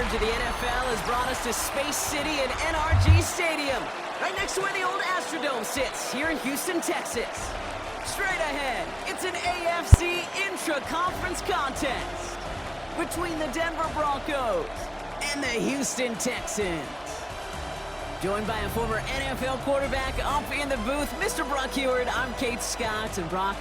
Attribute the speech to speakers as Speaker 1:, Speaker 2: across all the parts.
Speaker 1: coverage of the NFL has brought us to Space City and NRG Stadium, right next to where the old Astrodome sits, here in Houston, Texas. Straight ahead, it's an AFC intra-conference contest between the Denver Broncos and the Houston Texans. Joined by a former NFL quarterback up in the booth, Mr. Brock Heward. I'm Kate Scott, and Brock,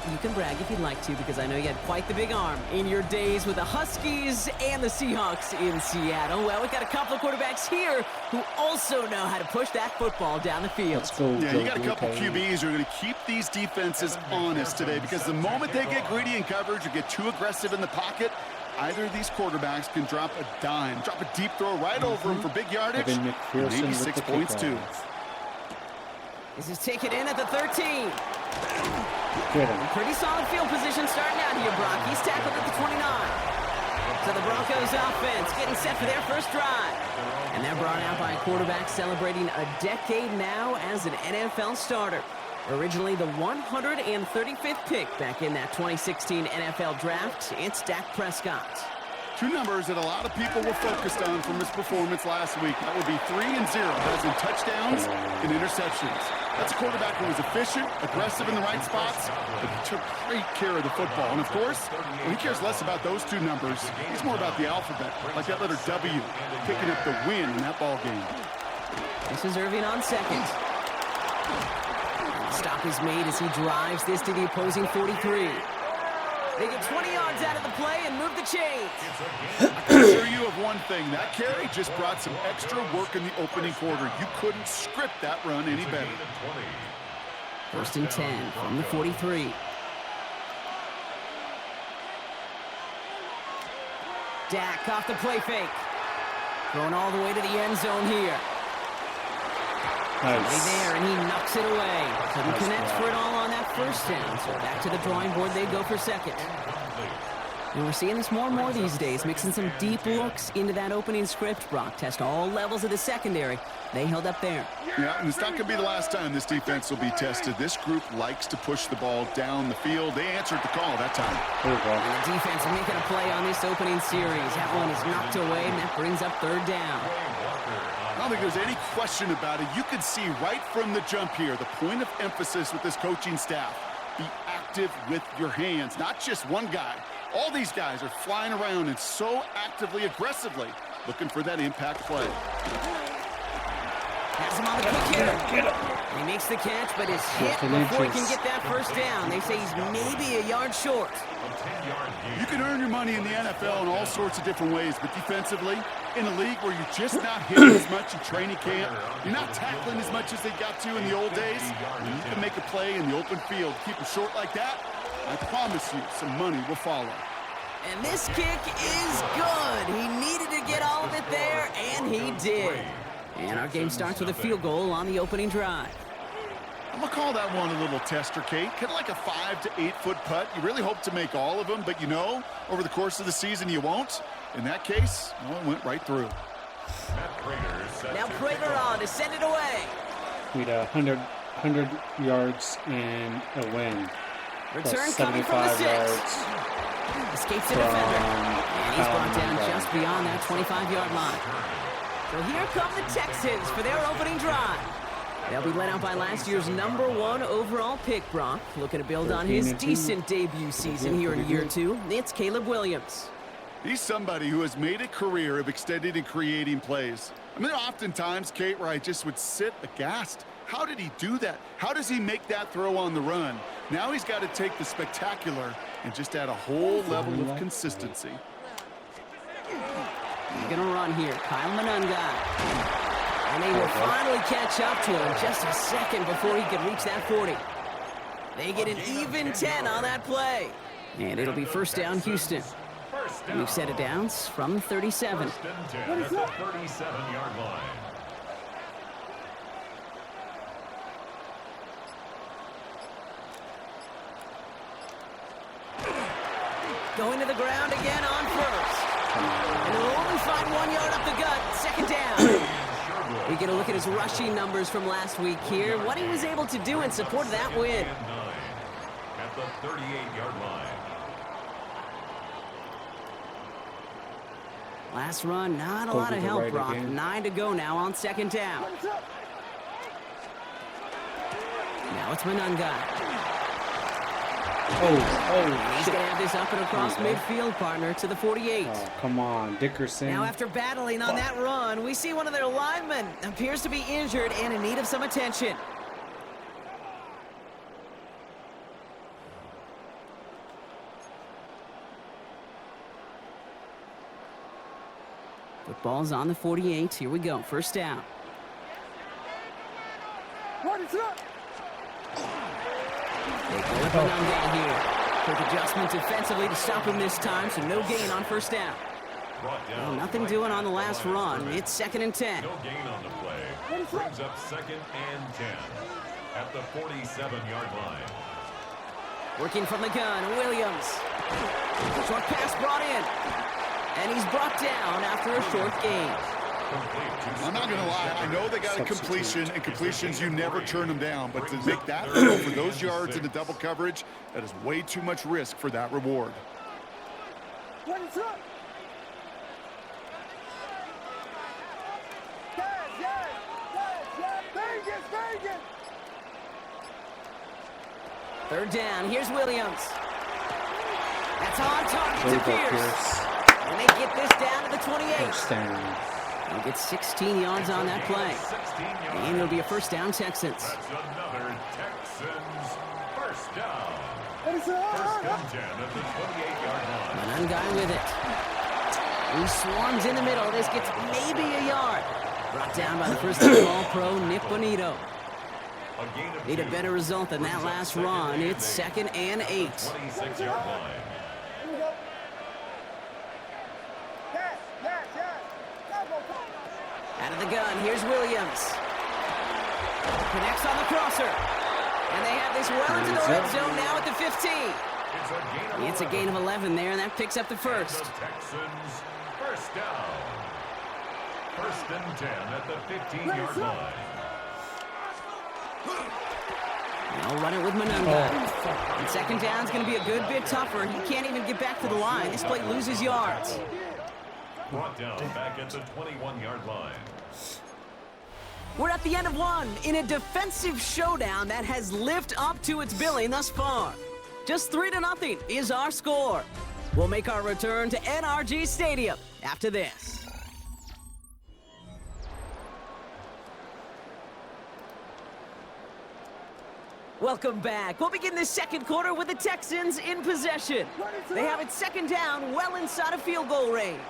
Speaker 1: you can brag if you'd like to, because I know you had quite the big arm in your days with the Huskies and the Seahawks in Seattle. Well, we've got a couple of quarterbacks here who also know how to push that football down the field.
Speaker 2: Let's go.
Speaker 3: Yeah, you got a couple QBs who are going to keep these defenses honest today, because the moment they get greedy in coverage or get too aggressive in the pocket, either of these quarterbacks can drop a dime, drop a deep throw right over him for big yardage, maybe 6 points too.
Speaker 1: This is taken in at the 13.
Speaker 2: Good.
Speaker 1: Pretty solid field position starting out here, Brock. He's tackled at the 29. So the Broncos offense getting set for their first drive. And they're brought out by a quarterback celebrating a decade now as an NFL starter. Originally the 135th pick back in that 2016 NFL Draft, it's Dak Prescott.
Speaker 3: Two numbers that a lot of people were focused on from his performance last week. That would be 3 and 0, as in touchdowns and interceptions. That's a quarterback who was efficient, aggressive in the right spots, but he took great care of the football. And of course, he cares less about those two numbers. He's more about the alphabet, like that letter W, picking up the win in that ball game.
Speaker 1: This is Irving on second. Stop is made as he drives this to the opposing 43. They get 20 yards out of the play and move the chains.
Speaker 3: I can assure you of one thing. That carry just brought some extra work in the opening quarter. You couldn't script that run any better.
Speaker 1: First and 10 from the 43. Dak off the play fake. Going all the way to the end zone here.
Speaker 2: Nice.
Speaker 1: There, and he knocks it away. Couldn't connect for it all on that first down. So back to the drawing board they go for second. And we're seeing this more and more these days, mixing some deep looks into that opening script. Brock test all levels of the secondary. They held up there.
Speaker 3: Yeah, and it's not going to be the last time this defense will be tested. This group likes to push the ball down the field. They answered the call that time.
Speaker 2: There we go.
Speaker 1: And the defense making a play on this opening series. That one is knocked away, and that brings up third down.
Speaker 3: I don't think there's any question about it. You can see right from the jump here, the point of emphasis with this coaching staff. Be active with your hands, not just one guy. All these guys are flying around and so actively, aggressively looking for that impact play.
Speaker 1: Has him on the quick hitter. He makes the catch, but is hit before he can get that first down. They say he's maybe a yard short.
Speaker 3: You can earn your money in the NFL in all sorts of different ways, but defensively, in a league where you're just not hitting as much in training camp, you're not tackling as much as they got to in the old days, when you can make a play in the open field, keep it short like that, I promise you some money will follow.
Speaker 1: And this kick is good. He needed to get all of it there, and he did. And our game starts with a field goal on the opening drive.
Speaker 3: I'm going to call that one a little tester, Kate. Kind of like a 5 to 8 foot putt. You really hope to make all of them, but you know, over the course of the season, you won't. In that case, well, it went right through.
Speaker 1: Now Prater on to send it away.
Speaker 2: We had 100 yards and a win.
Speaker 1: Return
Speaker 2: Plus
Speaker 1: coming from the
Speaker 2: 75
Speaker 1: 6.
Speaker 2: yards.
Speaker 1: Escapes the defender. And he's brought down just beyond that 25-yard line. So here come the Texans for their opening drive. They'll be led out by last year's #1 overall pick, Brock. Looking to build on his decent debut season here in year 2. It's Caleb Williams.
Speaker 3: He's somebody who has made a career of extending and creating plays. I mean, there are oftentimes, Kate, where I just would sit aghast. How did he do that? How does he make that throw on the run? Now he's got to take the spectacular and just add a whole level of consistency.
Speaker 1: He's going to run here. Kyle Monangai. And they will finally catch up to him just a second before he could reach that 40. They get an even 10 on that play. And it'll be first down, Houston. We've set it down from 37.
Speaker 4: What is that? 37-yard line.
Speaker 1: Going to the ground again on first. And he'll only find 1 yard up the gut. Second down. We get a look at his rushing numbers from last week here. What he was able to do in support of that win.
Speaker 4: At the 38-yard line.
Speaker 1: Last run, not a
Speaker 2: Go
Speaker 1: lot
Speaker 2: to
Speaker 1: of
Speaker 2: the
Speaker 1: help,
Speaker 2: right
Speaker 1: Brock.
Speaker 2: again.
Speaker 1: 9 to go now on second down. Now it's Monangai.
Speaker 2: Oh,
Speaker 1: He's
Speaker 2: shit.
Speaker 1: going to have this up and across
Speaker 2: There you go.
Speaker 1: midfield, partner, to the 48.
Speaker 2: Oh, come on, Dickerson.
Speaker 1: Now, after battling on that run, we see one of their linemen appears to be injured and in need of some attention. Football's on the 48. Here we go. First down. They go with Monangai here. Quick adjustment defensively to stop him this time, so no gain on first down. Well, nothing doing on the last run. It's 2nd and 10.
Speaker 4: No gain on the play. Brings up 2nd and 10 at the 47-yard line.
Speaker 1: Working from the gun, Williams. Short pass brought in. And he's brought down after a short gain.
Speaker 3: I'm not going to lie. I know they got a completion, and completions, you never turn them down. But to make that throw for those yards in the double coverage, that is way too much risk for that reward.
Speaker 1: Third down, here's Williams. That's on target
Speaker 2: There
Speaker 1: to
Speaker 2: you go,
Speaker 1: Pierce.
Speaker 2: Pierce.
Speaker 1: And they get this down to the 28.
Speaker 2: Touchdown.
Speaker 1: They'll get 16 yards on that play. And it'll be a first down, Texans.
Speaker 4: That's another Texans first down. First and 10 at the 28-yard line.
Speaker 1: Monangai with it. He swarms in the middle. This gets maybe a yard. Brought down by the first team All-Pro, Nick Bonito. Need a better result than that last run. It's 2nd and 8.
Speaker 4: 26-yard line.
Speaker 1: Out of the gun, here's Williams. Connects on the crosser. And they have this well into the red zone now at the 15. It's a gain of 11 there, and that picks up the first.
Speaker 4: The Texans first down. First and 10 at the 15-yard line.
Speaker 1: They'll run it with Monangai. And second down's going to be a good bit tougher. He can't even get back to the line. This play loses yards.
Speaker 4: Brought down back at the 21-yard line.
Speaker 1: We're at the end of one in a defensive showdown that has lived up to its billing thus far. Just 3-0 is our score. We'll make our return to NRG Stadium after this. Welcome back. We'll begin the second quarter with the Texans in possession. They have it second down, well inside of field goal range.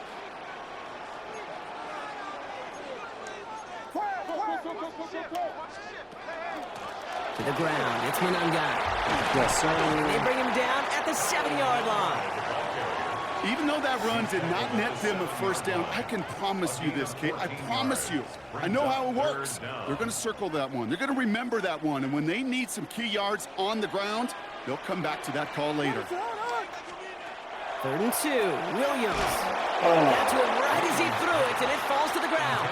Speaker 1: To the ground, it's Monangai.
Speaker 2: Yes, sir.
Speaker 1: They bring him down at the 7-yard line.
Speaker 3: Even though that run did not net them a first down, I can promise you this, Kate. I promise you. I know how it works. They're going to circle that one. They're going to remember that one. And when they need some key yards on the ground, they'll come back to that call later.
Speaker 1: 3rd and 2. Williams. Got to him right as he threw it, and it falls to the ground.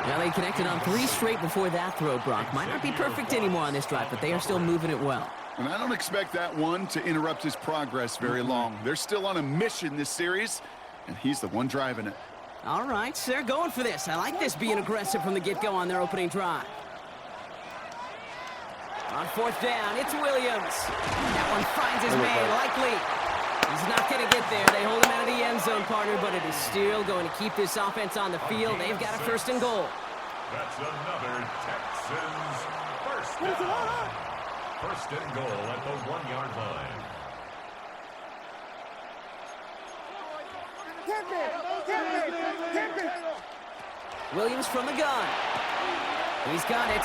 Speaker 1: Well, they connected on 3 straight before that throw, Brock. Might not be perfect anymore on this drive, but they are still moving it well.
Speaker 3: And I don't expect that one to interrupt his progress very long. They're still on a mission this series, and he's the one driving it.
Speaker 1: All right, so they're going for this. I like this being aggressive from the get-go on their opening drive. On 4th down, it's Williams. That one finds his man, likely. He's not going to get there. They hold him out of the end zone, partner, but it is still going to keep this offense on the field. They've got a 1st and goal.
Speaker 4: That's another Texans first down. First and goal at the 1-yard line.
Speaker 1: Williams from the gun. He's got it.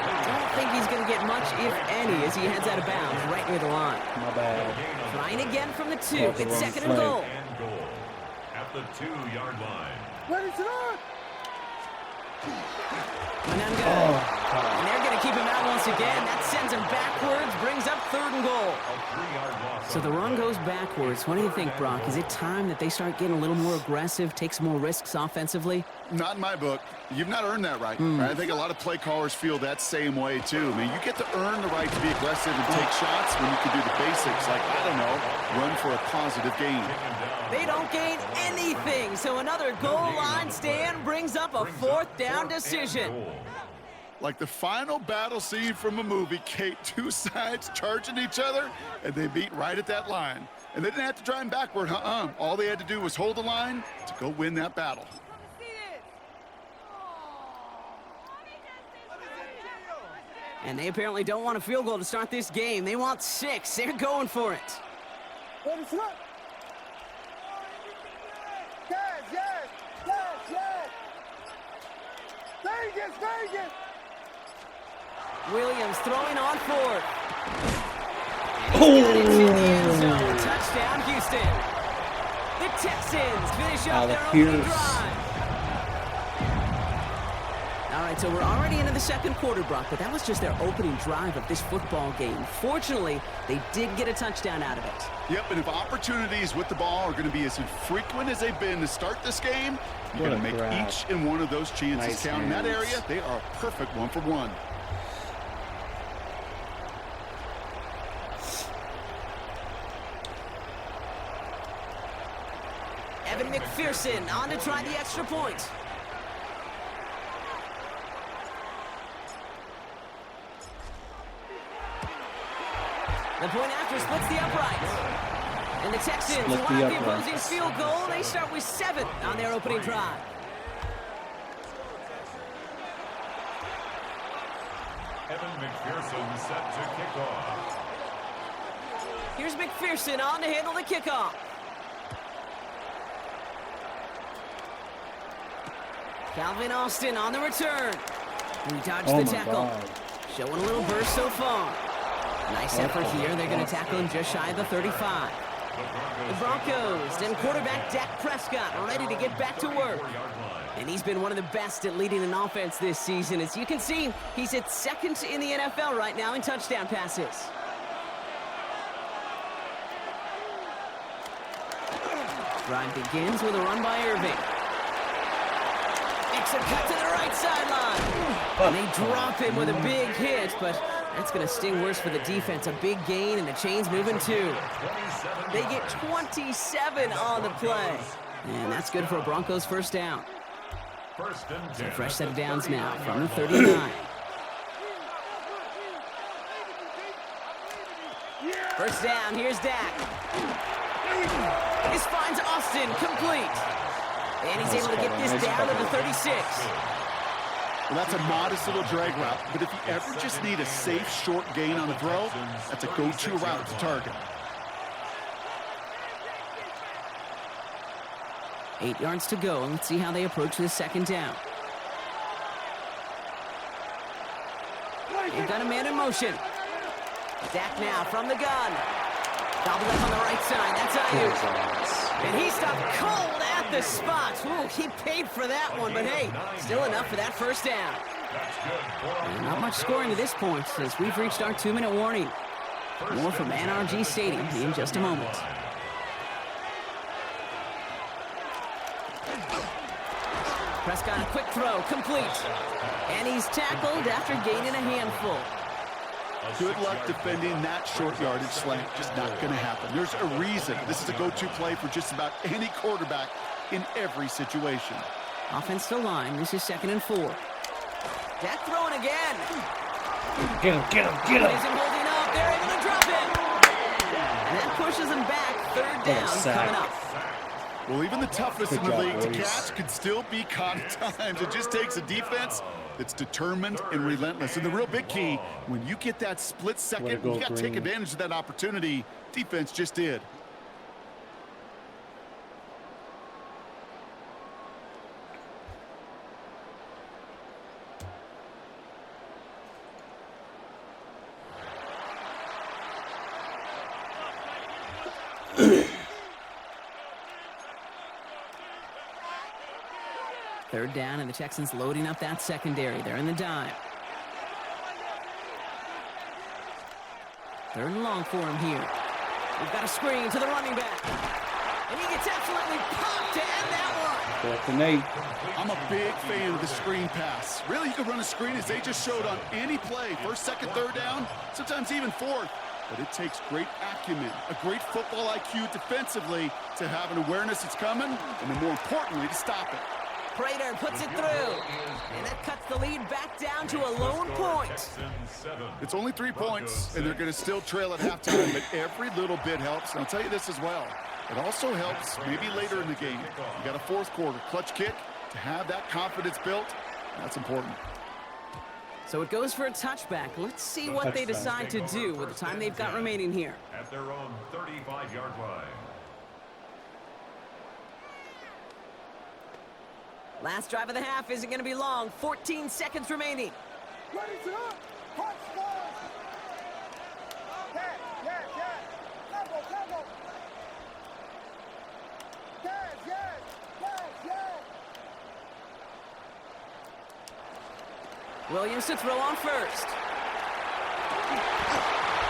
Speaker 1: Don't think he's going to get much, if any, as he heads out of bounds right near the line.
Speaker 2: My bad.
Speaker 1: Trying again from the 2.
Speaker 2: That's
Speaker 1: It's
Speaker 2: the
Speaker 1: 2nd
Speaker 2: wrong
Speaker 1: and goal.
Speaker 4: And goal at the 2-yard line.
Speaker 1: Monangai. And they're going to keep him out once again. That sends him backwards, brings up 3rd and goal. So the run goes backwards. What do you think, Brock? Is it time that they start getting a little more aggressive, take some more risks offensively?
Speaker 3: Not in my book. You've not earned that right. I think a lot of play callers feel that same way, too. I mean, you get to earn the right to be aggressive and take shots when you can do the basics, like, I don't know, run for a positive gain.
Speaker 1: They don't gain anything, so another goal line stand brings up a 4th down decision.
Speaker 3: Like the final battle scene from a movie, Kate, 2 sides charging each other, and they meet right at that line. And they didn't have to drive backward, All they had to do was hold the line to go win that battle.
Speaker 1: And they apparently don't want a field goal to start this game. They want 6. They're going for it. Williams throwing on 4th. And he's got it to the end zone. Touchdown, Houston. The Texans finish off
Speaker 2: Alec
Speaker 1: their opening
Speaker 2: Pierce.
Speaker 1: drive. All right, so we're already into the 2nd quarter, Brock, but that was just their opening drive of this football game. Fortunately, they did get a touchdown out of it.
Speaker 3: Yep, and if opportunities with the ball are going to be as infrequent as they've been to start this game, you're going to make
Speaker 2: grab.
Speaker 3: each and one of those chances
Speaker 2: Nice
Speaker 3: count. In that
Speaker 2: hands.
Speaker 3: area, they are a perfect 1-for-1.
Speaker 1: Evan McPherson on to try the extra point. The point after splits the uprights. And the Texans
Speaker 2: Split the
Speaker 1: want the
Speaker 2: uprights.
Speaker 1: opposing field goal. They start with 7 on their opening drive.
Speaker 4: Evan McPherson set to kick off.
Speaker 1: Here's McPherson on to handle the kickoff. Calvin Austin on the return. He dodged
Speaker 2: Oh
Speaker 1: the
Speaker 2: my
Speaker 1: tackle.
Speaker 2: God.
Speaker 1: Showing a little burst so far. Nice effort here. They're going to tackle him just shy of the 35. The Broncos and quarterback Dak Prescott ready to get back to work. And he's been one of the best at leading an offense this season. As you can see, he's at 2nd in the NFL right now in touchdown passes. Drive begins with a run by Irving. Makes a cut to the right sideline. And they drop him with a big hit, but that's going to sting worse for the defense. A big gain, and the chain's moving too. They get 27 on the play. And that's good for a Broncos 1st down. So a fresh set of downs now from the 39. First down, here's Dak. This finds Austin complete. And he's able to get this down to the 36.
Speaker 3: Well, that's a modest little drag route, but if you ever just need a safe, short gain on the throw, that's a go-to route to target.
Speaker 1: 8 yards to go, and let's see how they approach this 2nd down. They've got a man in motion. Dak now from the gun. Gobbled up on the right side. That's Ayuk. And he stopped cold at the spot. Ooh, he paid for that one, but hey, still enough for that 1st down. And not much scoring to this point as we've reached our 2-minute warning. More from NRG Stadium in just a moment. Prescott, a quick throw, complete. And he's tackled after gaining a handful.
Speaker 3: Good luck defending that short yardage slant. Just not going to happen. There's a reason this is a go-to play for just about any quarterback in every situation.
Speaker 1: Offense to line. This is 2nd and 4. Dak throwing again.
Speaker 2: Get him, get him, get
Speaker 1: But
Speaker 2: him.
Speaker 1: isn't holding up. They're able to drop it. And that pushes him back. 3rd down coming up.
Speaker 3: Well, even the toughest
Speaker 2: Good
Speaker 3: in the
Speaker 2: job,
Speaker 3: league to
Speaker 2: boys.
Speaker 3: catch could still be caught at times. It just takes a defense that's determined and relentless. And the real big key, when you get that split
Speaker 2: Way
Speaker 3: second,
Speaker 2: to go,
Speaker 3: you got to take
Speaker 2: Green.
Speaker 3: advantage of that opportunity. Defense just did.
Speaker 1: Third down, and the Texans loading up that secondary. They're in the dime. Third and long for him here. We've got a screen to the running back. And he gets absolutely popped to end that one.
Speaker 2: 4th and 8.
Speaker 3: I'm a big fan of the screen pass. Really, you can run a screen as they just showed on any play. First, second, third down, sometimes even fourth. But it takes great acumen, a great football IQ defensively to have an awareness it's coming, and then more importantly, to stop it.
Speaker 1: Prater puts it through. And that cuts the lead back down to a lone point.
Speaker 3: It's only 3 points, and they're going to still trail at halftime, but every little bit helps. And I'll tell you this as well. It also helps maybe later in the game. You got a fourth quarter clutch kick to have that confidence built. That's important.
Speaker 1: So it goes for a touchback. Let's see what they decide to do with the time they've got remaining here.
Speaker 4: At their own 35-yard line.
Speaker 1: Last drive of the half isn't going to be long. 14 seconds remaining.
Speaker 5: Ready to up. Touchdown. Yes. Tempo. Yes.
Speaker 1: Williams to throw on first.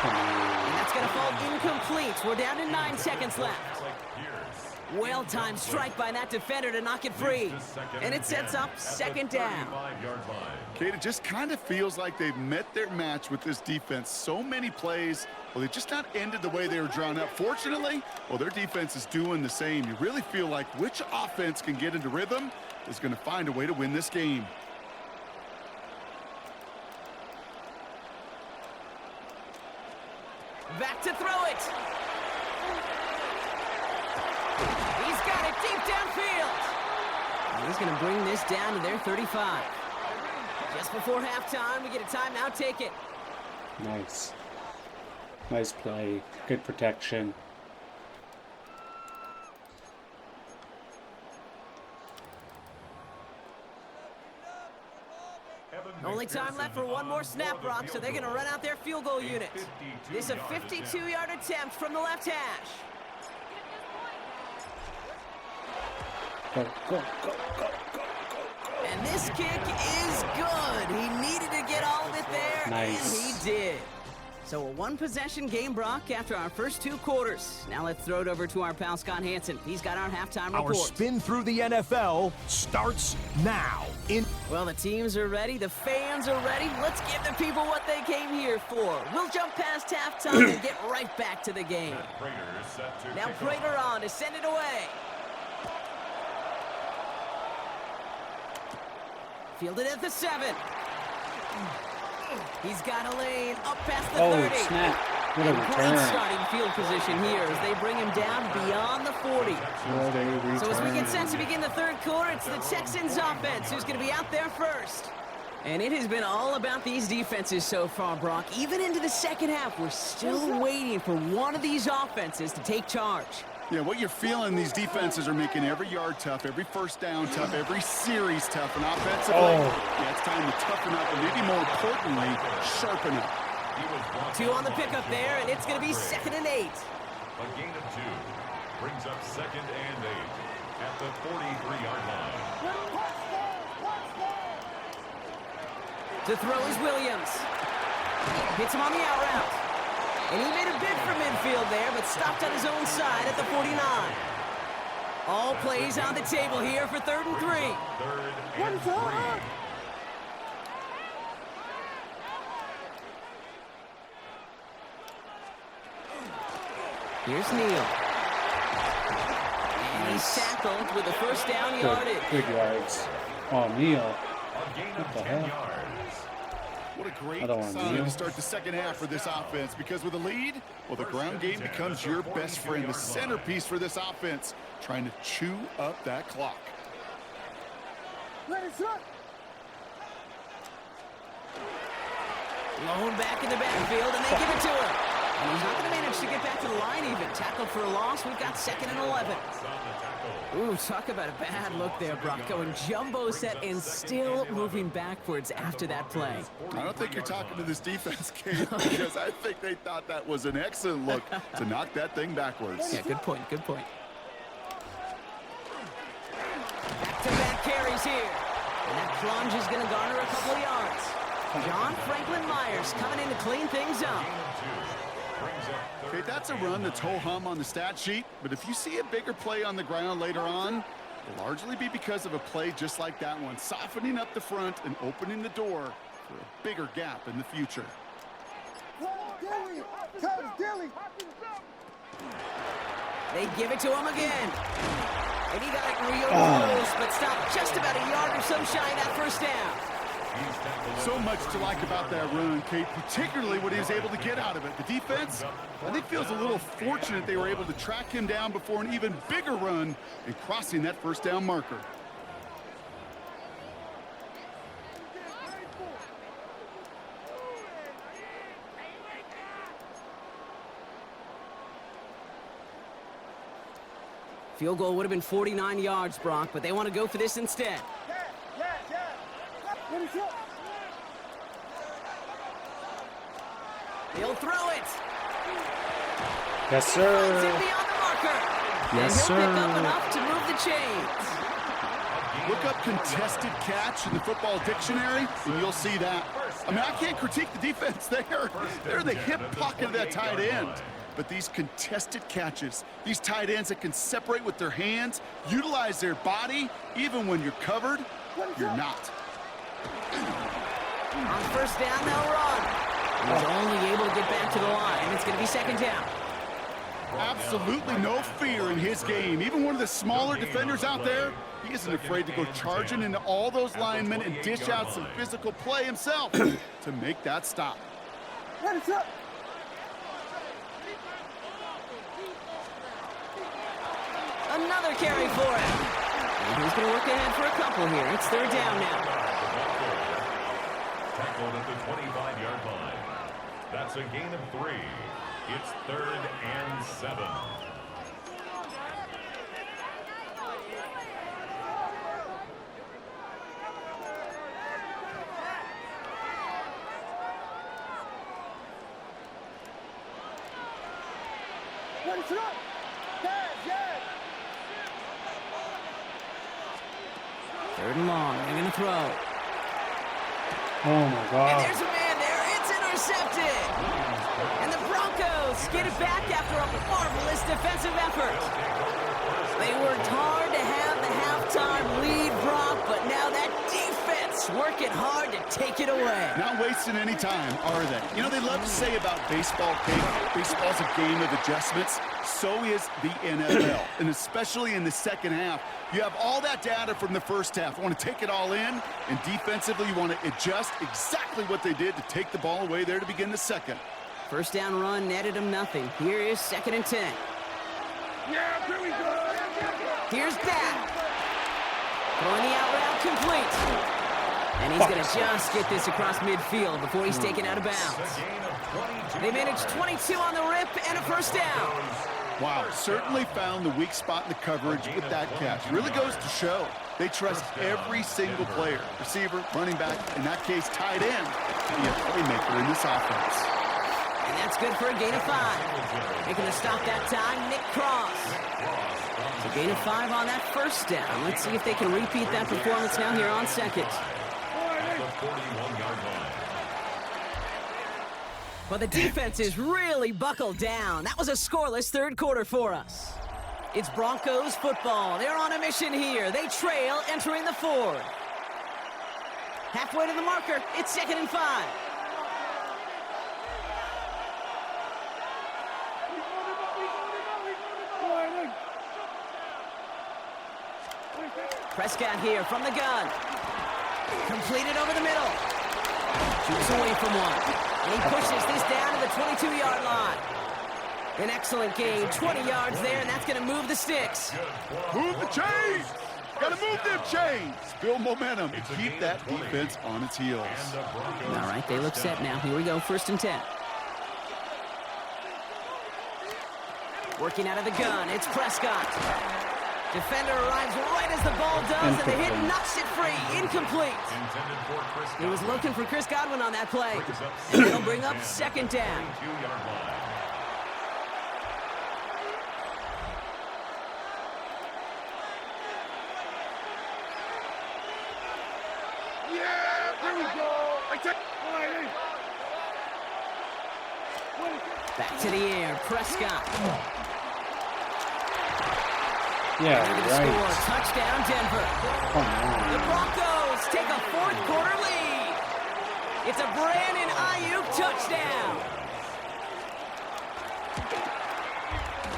Speaker 1: And that's going to fall incomplete. We're down to 9 seconds left.
Speaker 4: Alec Pierce.
Speaker 1: Well-timed strike by that defender to knock it free. And it sets up second down.
Speaker 4: 35-yard line.
Speaker 3: Kate, it just kind of feels like they've met their match with this defense. So many plays, well, they just not ended the way they were drawn up. Fortunately, well, their defense is doing the same. You really feel like which offense can get into rhythm is going to find a way to win this game.
Speaker 1: Back to throw it. He's got it deep downfield. And he's going to bring this down to their 35. Just before halftime, we get a timeout. Take it.
Speaker 2: Nice. Nice play. Good protection.
Speaker 1: Only time left for one more snap, Brock, so they're going to run out their field goal unit. This is a 52-yard attempt from the left hash.
Speaker 2: Go.
Speaker 1: And this kick is good. He needed to get all of it there,
Speaker 2: Nice.
Speaker 1: and he did. So a one-possession game, Brock, after our first 2 quarters. Now let's throw it over to our pal Scott Hansen. He's got our halftime report.
Speaker 6: Our spin through the NFL starts now.
Speaker 1: Well, the teams are ready. The fans are ready. Let's give the people what they came here for. We'll jump past halftime and get right back to the game.
Speaker 4: Prater is set to
Speaker 1: Now
Speaker 4: kick
Speaker 1: Prater
Speaker 4: off.
Speaker 1: on to send it away. Fielded at the 7. He's got a lane up past the 30.
Speaker 2: Oh, snap. What a
Speaker 1: Great
Speaker 2: return.
Speaker 1: starting field position here as they bring him down beyond the 40.
Speaker 2: What a return.
Speaker 1: So as we get set to begin the third quarter, it's the Texans offense who's going to be out there first. And it has been all about these defenses so far, Brock. Even into the second half, we're still waiting for one of these offenses to take charge.
Speaker 3: Yeah, what you're feeling, these defenses are making every yard tough, every first down tough, every series tough, and offensively, yeah, it's time to toughen up, and maybe more importantly, sharpen up.
Speaker 1: 2 on the pickup there, and it's going to be 2nd and 8.
Speaker 4: A gain of 2 brings up 2nd and 8 at the 43-yard line.
Speaker 1: To throw is Williams. Hits him on the out route. And he made a bid for midfield there, but stopped on his own side at the 49. All plays on the table here for 3rd and 3.
Speaker 4: 3rd and 3.
Speaker 1: Here's Neal. And he's tackled with a first down yardage.
Speaker 2: Good yards. Oh, Neal.
Speaker 4: A gain of
Speaker 2: What the
Speaker 4: 10
Speaker 2: hell?
Speaker 4: yards.
Speaker 3: What a great
Speaker 2: I don't want
Speaker 3: sign
Speaker 2: Neal.
Speaker 3: to start the second half for this offense, because with a lead, well, the ground game becomes your best friend, the centerpiece for this offense, trying to chew up that clock.
Speaker 5: Ready, set.
Speaker 1: Lone back in the backfield, and they give it to him. And he's not going to manage to get back to the line even. Tackled for a loss. We've got 2nd and 11. Ooh, talk about a bad look there, Brock. Going jumbo set and still moving backwards after that play.
Speaker 3: I don't think you're talking to this defense, Kate, because I think they thought that was an excellent look to knock that thing backwards.
Speaker 1: Yeah, good point, good point. Back-to-back carries here. And that plunge is going to garner a couple of yards. John Franklin Myers coming in to clean things up.
Speaker 3: Okay, that's a run that's ho-hum on the stat sheet, but if you see a bigger play on the ground later on, it'll largely be because of a play just like that one, softening up the front and opening the door for a bigger gap in the future.
Speaker 1: They give it to him again. And he got it real close, but stopped just about a yard or so shy of that first down.
Speaker 3: So much to like about that run, Kate, particularly what he was able to get out of it. The defense, I think, feels a little fortunate they were able to track him down before an even bigger run and crossing that first down marker.
Speaker 1: Field goal would have been 49 yards, Brock, but they want to go for this instead. He'll throw it.
Speaker 2: Yes, sir.
Speaker 1: Runs it beyond the marker.
Speaker 2: Yes,
Speaker 1: and he'll
Speaker 2: sir.
Speaker 1: pick up enough to move the chains.
Speaker 3: Look up contested catch in the football dictionary, and you'll see that. I mean, I can't critique the defense there. They're the hip pocket of that tight end. But these contested catches, these tight ends that can separate with their hands, utilize their body, even when you're covered, you're not.
Speaker 1: On first down, they'll run. He's only able to get back to the line. It's going to be second down.
Speaker 3: Absolutely no fear in his game. Even one of the smaller defenders out there, he isn't afraid to go charging into all those linemen and dish out some physical play himself to make that stop.
Speaker 1: Another carry for him. And he's going to work ahead for a couple here. It's third down now.
Speaker 4: Tackled at the 25-yard line. That's a gain of 3. It's 3rd and 7.
Speaker 1: Third and long. They're going to throw.
Speaker 2: Oh, my
Speaker 1: And
Speaker 2: God.
Speaker 1: there's a man there. It's intercepted. And the Broncos get it back after a marvelous defensive effort. They worked hard to have the halftime lead, Brock, but now that defense working hard to take it away.
Speaker 3: Not wasting any time, are they? You know, they love to say about baseball, Kate, baseball's a game of adjustments. So is the NFL, and especially in the second half. You have all that data from the first half. You want to take it all in, and defensively you want to adjust exactly what they did to take the ball away there to begin the second.
Speaker 1: First down run netted him nothing. Here is 2nd and 10.
Speaker 5: Yeah, here we go.
Speaker 1: Here's Dak. Throwing the out route complete. And he's going to just get this across midfield before he's taken out of bounds. They managed 22 on the rip and a first down.
Speaker 3: Wow, certainly found the weak spot in the coverage with that catch. Really goes to show they trust every single player, receiver, running back, in that case, tight end, to be a playmaker in this offense.
Speaker 1: And that's good for a gain of 5. Making the stop that time, Nick Cross. So gain of 5 on that first down. Let's see if they can repeat that performance now here on second. Well, the defense is really buckled down. That was a scoreless third quarter for us. It's Broncos football. They're on a mission here. They trail entering the fourth. Halfway to the marker. It's 2nd and 5. Prescott here from the gun. Completed over the middle. Shoots away from one. And he pushes this down to the 22-yard line. An excellent gain, 20 yards there, and that's going to move the sticks.
Speaker 3: Move the chains! Got to move them chains! Build momentum and keep that defense on its heels.
Speaker 1: All right, they look set now. Here we go, 1st and 10. Working out of the gun, it's Prescott. Defender arrives right as the ball does, and the hit knocks it free. Incomplete. He was looking for Chris Godwin on that play. And it'll bring up 2nd down. Back to the air, Prescott.
Speaker 2: Yeah,
Speaker 1: Look at the
Speaker 2: right.
Speaker 1: score, touchdown Denver.
Speaker 2: Come on.
Speaker 1: The Broncos take a fourth quarter lead. It's a Brandon Ayuk touchdown.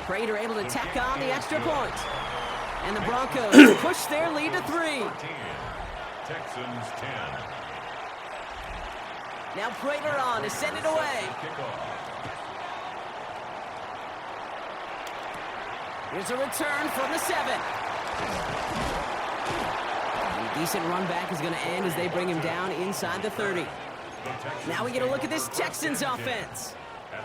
Speaker 1: Prater able to tack on the extra point. And the Broncos push their lead to 3.
Speaker 4: 14. Texans 10.
Speaker 1: Now Prater on to send it away.
Speaker 4: Kickoff.
Speaker 1: Here's a return from the 7. A decent run back is going to end as they bring him down inside the 30. Now we get a look at this Texans offense.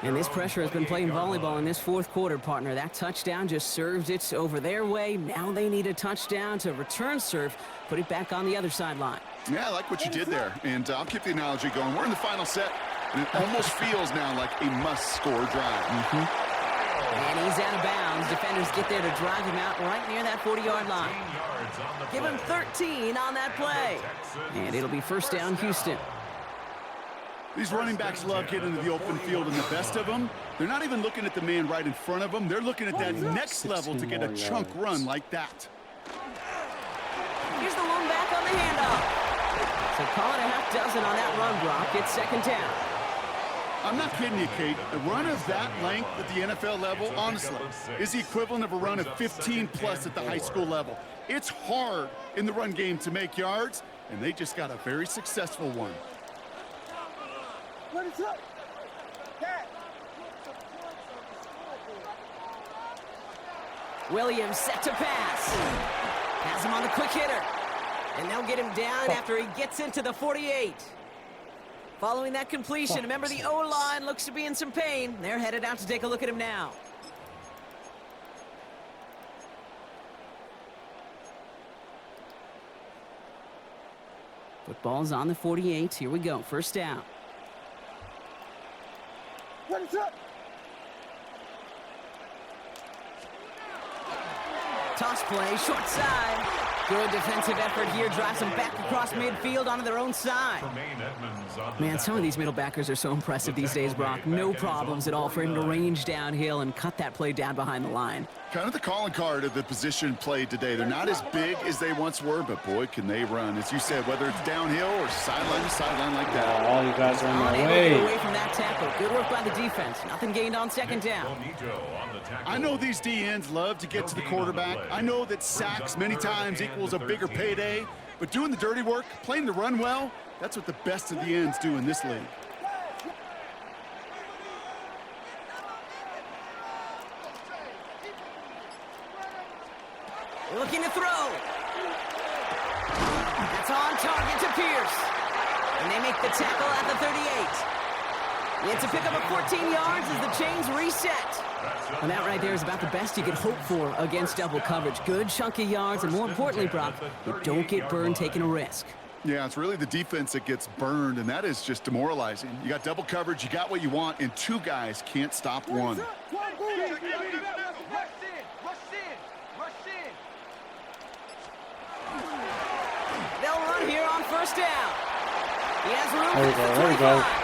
Speaker 1: And this pressure has been playing volleyball in this fourth quarter, partner. That touchdown just served it over their way. Now they need a touchdown to return serve, put it back on the other sideline.
Speaker 3: Yeah, I like what you did there. And I'll keep the analogy going. We're in the final set, and it almost feels now like a must-score drive.
Speaker 1: And he's out of bounds. Defenders get there to drive him out right near that 40-yard line. Give him 13 on that play. And it'll be first down, Houston.
Speaker 3: These running backs love getting into the open field, and the best of them, they're not even looking at the man right in front of them. They're looking at that next level to get a chunk run like that.
Speaker 1: Here's the lone back on the handoff. So call it a half dozen on that run, Brock. It's second down.
Speaker 3: I'm not kidding you, Kate. A run of that length at the NFL level, honestly, is the equivalent of a run of 15-plus at the high school level. It's hard in the run game to make yards, and they just got a very successful one.
Speaker 1: Williams set to pass. Has him on the quick hitter. And they'll get him down after he gets into the 48. Following that completion, remember the O-line looks to be in some pain. They're headed out to take a look at him now. Football's on the 48. Here we go. First down. Toss play, short side. Good defensive effort here. Drives them back across midfield onto their own side. Man, some of these middle backers are so impressive these days, Brock. No problems at all for him to range downhill and cut that play down behind the line.
Speaker 3: Kind of the calling card of the position played today. They're not as big as they once were, but boy, can they run. As you said, whether it's downhill or sideline to sideline like that.
Speaker 2: All you guys are in my
Speaker 1: Unable to
Speaker 2: way.
Speaker 1: get away from that tackle. Good work by the defense. Nothing gained on second down.
Speaker 3: I know these DNs love to get to the quarterback. I know that sacks many times equals a bigger payday, but doing the dirty work, playing the run well, that's what the best of the ends do in this league.
Speaker 1: Looking to throw. That's on target to Pierce. And they make the tackle at the 38. It's a pickup of 14 yards as the chains reset. And that right there is about the best you could hope for against double coverage. Good chunky yards, and more importantly, Brock, you don't get burned taking a risk.
Speaker 3: Yeah, it's really the defense that gets burned, and that is just demoralizing. You got double coverage, you got what you want, and two guys can't stop one.
Speaker 1: They'll run here on first down. He has room
Speaker 2: There we
Speaker 1: for
Speaker 2: go,
Speaker 1: the
Speaker 2: there we go.
Speaker 1: 25.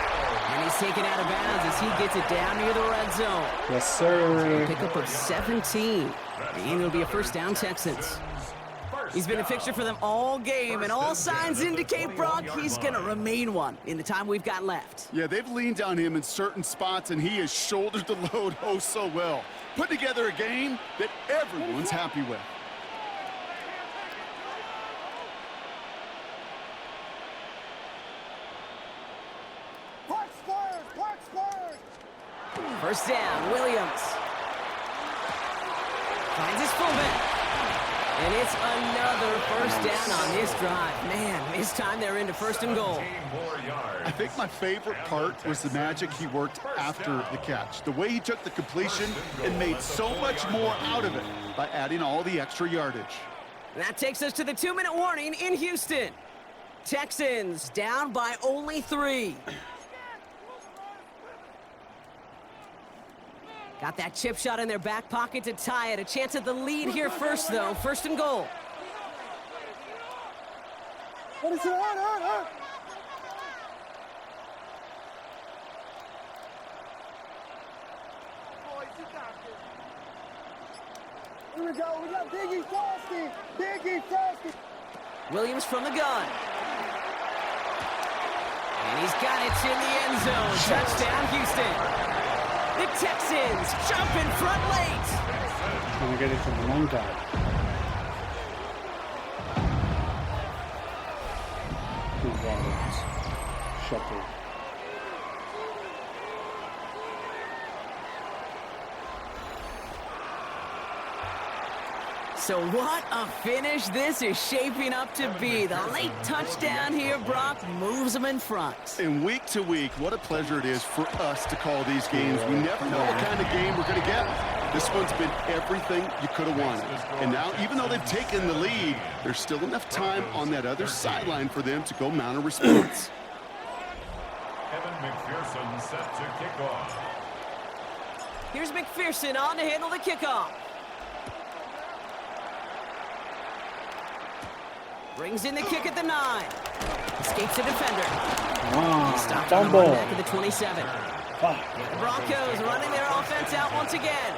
Speaker 1: And he's taken out of bounds as he gets it down near the red zone.
Speaker 2: Yes, sir.
Speaker 1: Pickup of 17. And it'll be a first down, Texans. He's been a fixture for them all game, and all signs indicate, Brock, he's going to remain one in the time we've got left.
Speaker 3: Yeah, they've leaned on him in certain spots, and he has shouldered the load oh so well. Put together a game that everyone's happy with.
Speaker 1: First down, Williams. Finds his fullback. And it's another first down on this drive. Man, this time they're into first and goal.
Speaker 3: I think my favorite part was the magic he worked after the catch. The way he took the completion and made so much more out of it by adding all the extra yardage.
Speaker 1: That takes us to the 2-minute warning in Houston. Texans down by only 3. Got that chip shot in their back pocket to tie it. A chance at the lead here first, though. First and goal.
Speaker 5: Here we go. We got Biggie Frosty. Biggie Frosty.
Speaker 1: Williams from the gun. And he's got it in the end zone. Touchdown, Houston. The Texans jump in front late.
Speaker 2: Trying to get it from Monangai. Shepard.
Speaker 1: So what a finish this is shaping up to be. The late touchdown here, Brock, moves them in front.
Speaker 3: And week to week, what a pleasure it is for us to call these games. We never know what kind of game we're going to get. This one's been everything you could have wanted. And now, even though they've taken the lead, there's still enough time on that other sideline for them to go mount a response.
Speaker 4: Kevin McPherson set to kick off.
Speaker 1: Here's McPherson on to handle the kickoff. Brings in the kick at the 9. Escapes the defender. He stopped on the run back of the 27. The Broncos running their offense out once again.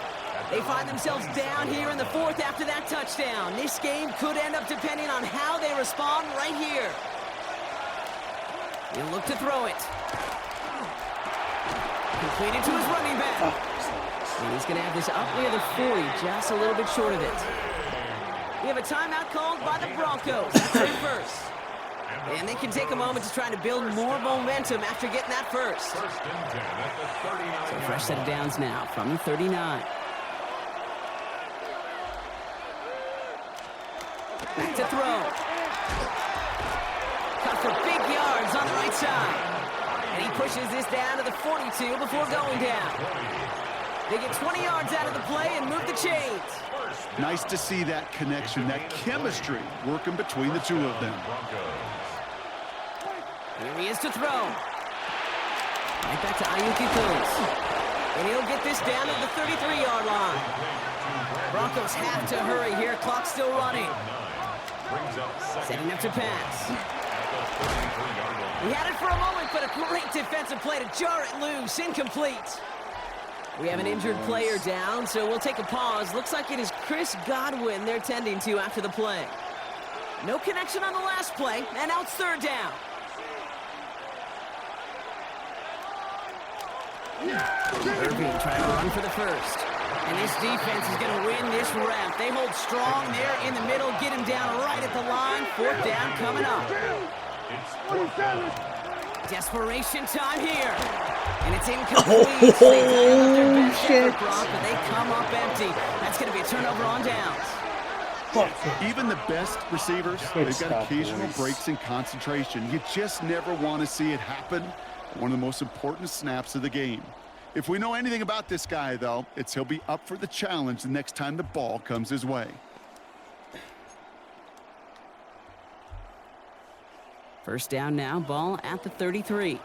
Speaker 1: They find themselves down here in the 4th after that touchdown. This game could end up depending on how they respond right here. He'll look to throw it. Completed to his running back. And he's going to have this up near the 40, just a little bit short of it. We have a timeout called by the Broncos. That's their first. And they can take a moment to try to build more momentum after getting that first.
Speaker 4: First and 10 at the 39.
Speaker 1: So fresh set of downs now from the 39. Back to throw. Cut for big yards on the right side. And he pushes this down to the 42 before going down. They get 20 yards out of the play and move the chains.
Speaker 3: Nice to see that connection, that chemistry working between the two of them.
Speaker 1: Here he is to throw. Right back to Ayuki goes. And he'll get this down to the 33-yard line. Broncos have to hurry here. Clock still running. Setting up to pass. He had it for a moment, but a great defensive play to jar it loose. Incomplete. We have an injured player down, so we'll take a pause. Looks like it is Chris Godwin they're tending to after the play. No connection on the last play, and now it's 3rd down. Irving trying to run for the first. And this defense is going to win this rep. They hold strong there in the middle, get him down right at the line. 4th down coming up. Desperation time here. And it's incomplete. Holy shit. But they come up empty. That's going to be a turnover on downs.
Speaker 3: Even the best receivers, they've got occasional breaks in concentration. You just never want to see it happen. One of the most important snaps of the game. If we know anything about this guy, though, it's he'll be up for the challenge the next time the ball comes his way.
Speaker 1: First down now, ball at the 33.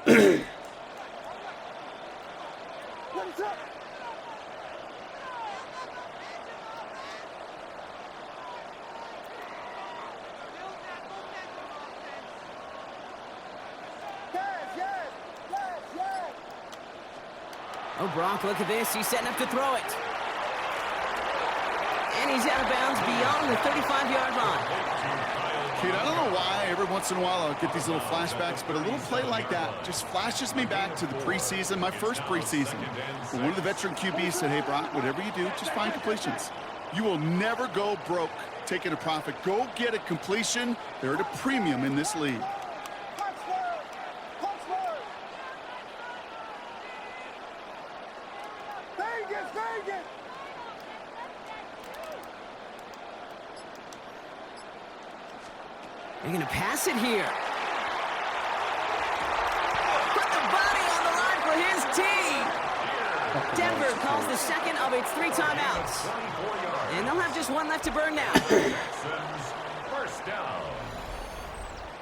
Speaker 1: Oh, Brock, look at this. He's setting up to throw it. And he's out of bounds beyond the 35-yard line.
Speaker 3: Kid, I don't know why every once in a while I'll get these little flashbacks, but a little play like that just flashes me back to the preseason, my first preseason. When one of the veteran QBs said, hey, Brock, whatever you do, just find completions. You will never go broke taking a profit. Go get a completion. They're at a premium in this league.
Speaker 1: They're going to pass it here. Put the body on the line for his team. Denver calls the second of its 3 timeouts. And they'll have just one left to burn now.
Speaker 4: First down.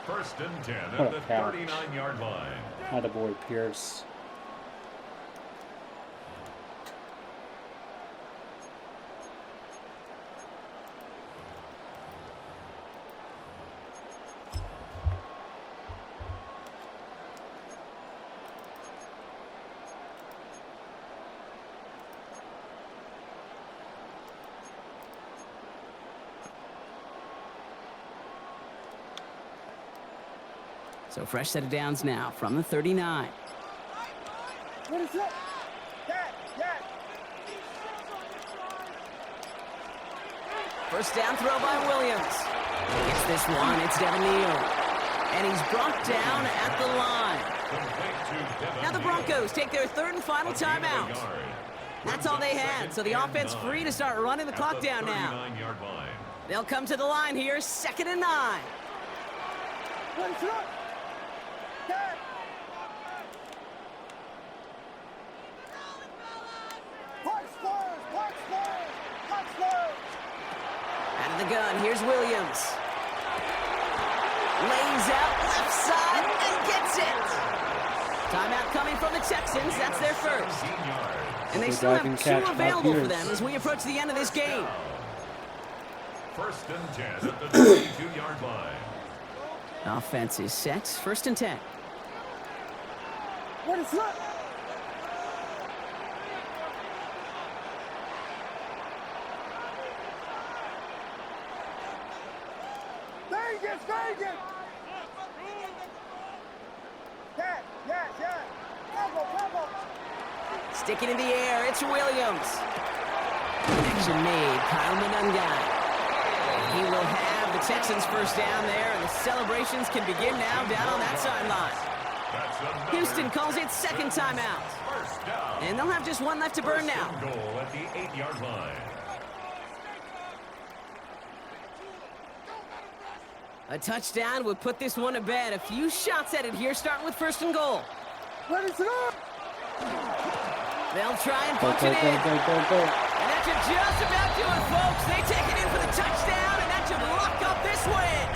Speaker 4: First and 10 at the 39-yard line.
Speaker 2: Attaboy Pierce.
Speaker 1: So fresh set of downs now from the 39.
Speaker 5: What is up? Dak.
Speaker 1: First down throw by Williams. Gets this one. It's Devin Neal. And he's brought down at the line. Now the Broncos take their third and final timeout. That's all they had, so the offense free to start running the clock down now. They'll come to the line here, 2nd and 9.
Speaker 5: What is up? Dak.
Speaker 1: Out of the gun, here's Williams. Lays out left side and gets it. Timeout coming from the Texans. That's their first. And they still have 2 available for them as we approach the end of this game.
Speaker 4: 1st and 10 at the 22-yard line.
Speaker 1: Offense is set. 1st and 10.
Speaker 5: What is up? Vegas! Yeah. Bravo.
Speaker 1: Stick it in the air. It's Williams. Connection made. Kyle Monangai. He will have the Texans first down there, and the celebrations can begin now down on that sideline. Houston calls it 2nd timeout. And they'll have just 1 left to burn now.
Speaker 4: Goal at the 8-yard line.
Speaker 1: A touchdown would put this one to bed. A few shots at it here, starting with 1st and goal.
Speaker 5: What is up?
Speaker 1: They'll try and punch it in.
Speaker 2: Go.
Speaker 1: And that should just about do it, folks. They take it in for the touchdown, and that should lock up this win.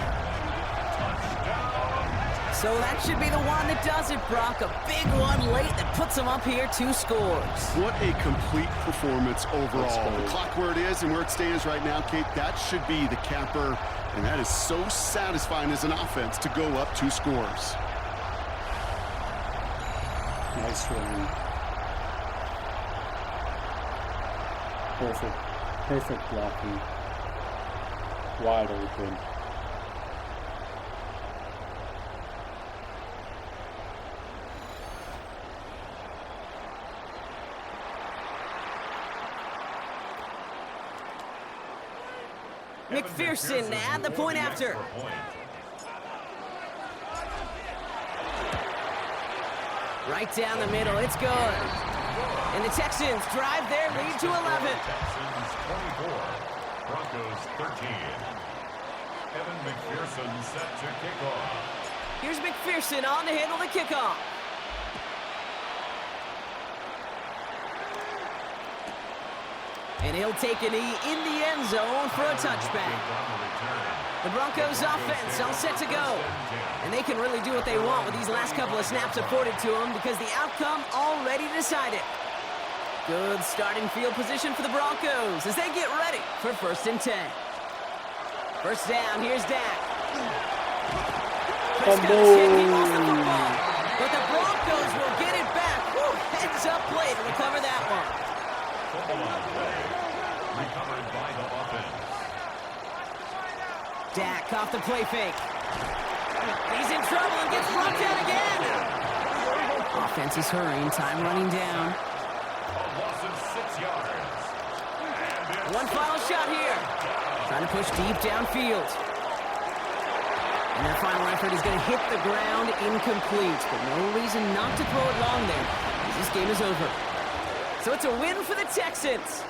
Speaker 1: So that should be the one that does it, Brock. A big one late that puts them up here 2 scores.
Speaker 3: What a complete performance overall. The clock where it is and where it stands right now, Kate, that should be the capper. And that is so satisfying as an offense to go up 2 scores.
Speaker 2: Nice run. Perfect blocking. Wide open.
Speaker 1: McPherson at the point after. Right down the middle, it's good. And the Texans drive their lead to 11.
Speaker 4: Texans 24, Broncos 13. Evan McPherson set to kick off.
Speaker 1: Here's McPherson on to handle the kickoff. And he'll take a knee in the end zone for a touchback. The Broncos offense all set to go. And they can really do what they want with these last couple of snaps afforded to them because the outcome already decided. Good starting field position for the Broncos as they get ready for 1st and 10. First down, here's Dak. Prescott is hit, he lost the football. But the Broncos will get it back. Woo, heads up play to recover that one.
Speaker 4: Recovered by the offense.
Speaker 1: Dak off the play fake. He's in trouble and gets brought down again. Offense is hurrying, time running down.
Speaker 4: A loss of 6 yards.
Speaker 1: One final shot here. Trying to push deep downfield. And that final effort is going to hit the ground incomplete, but no reason not to throw it long there, as this game is over. So it's a win for the Texans.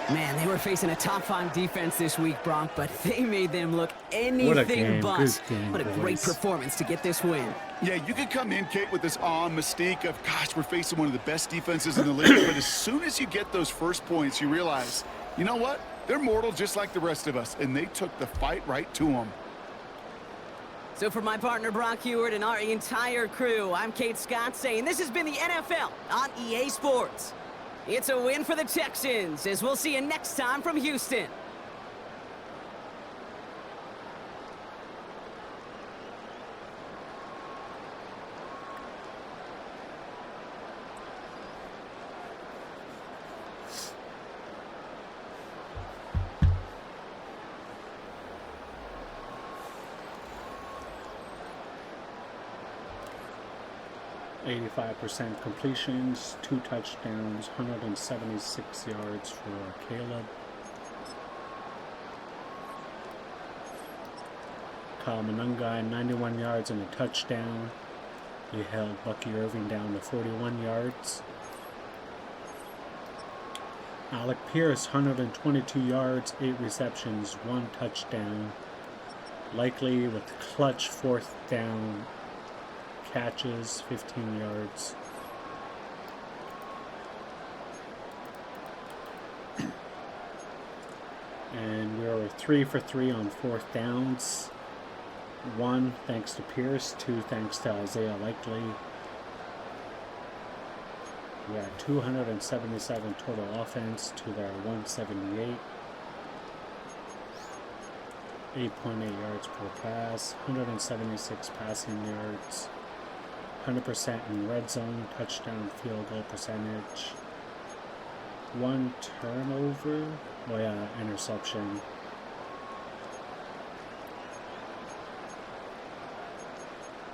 Speaker 1: Man, they were facing a top-5 defense this week, Bronk, but they made them look anything but. What a great performance to get this win.
Speaker 3: Yeah, you could come in, Kate, with this awe and mystique of, gosh, we're facing one of the best defenses in the league, but as soon as you get those first points, you realize, you know what? They're mortal just like the rest of us, and they took the fight right to them.
Speaker 1: So for my partner, Brock Heward, and our entire crew, I'm Kate Scott saying this has been the NFL on EA Sports. It's a win for the Texans, as we'll see you next time from Houston.
Speaker 2: 85% completions, 2 touchdowns, 176 yards for Caleb. Monangai, 91 yards and a touchdown. He held Bucky Irving down to 41 yards. Alec Pierce, 122 yards, 8 receptions, 1 touchdown. Likely with clutch 4th down catches, 15 yards. And we were 3 for 3 on 4th downs. 1 thanks to Pierce, 2 thanks to Isaiah Likely. We had 277 total offense to their 178. 8.8 yards per pass, 176 passing yards, 100% in red zone, touchdown field goal percentage, 1 turnover, interception.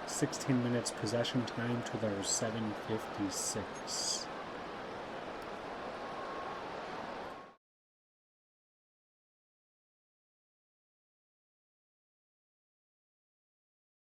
Speaker 2: 16 minutes possession time to their 7:56.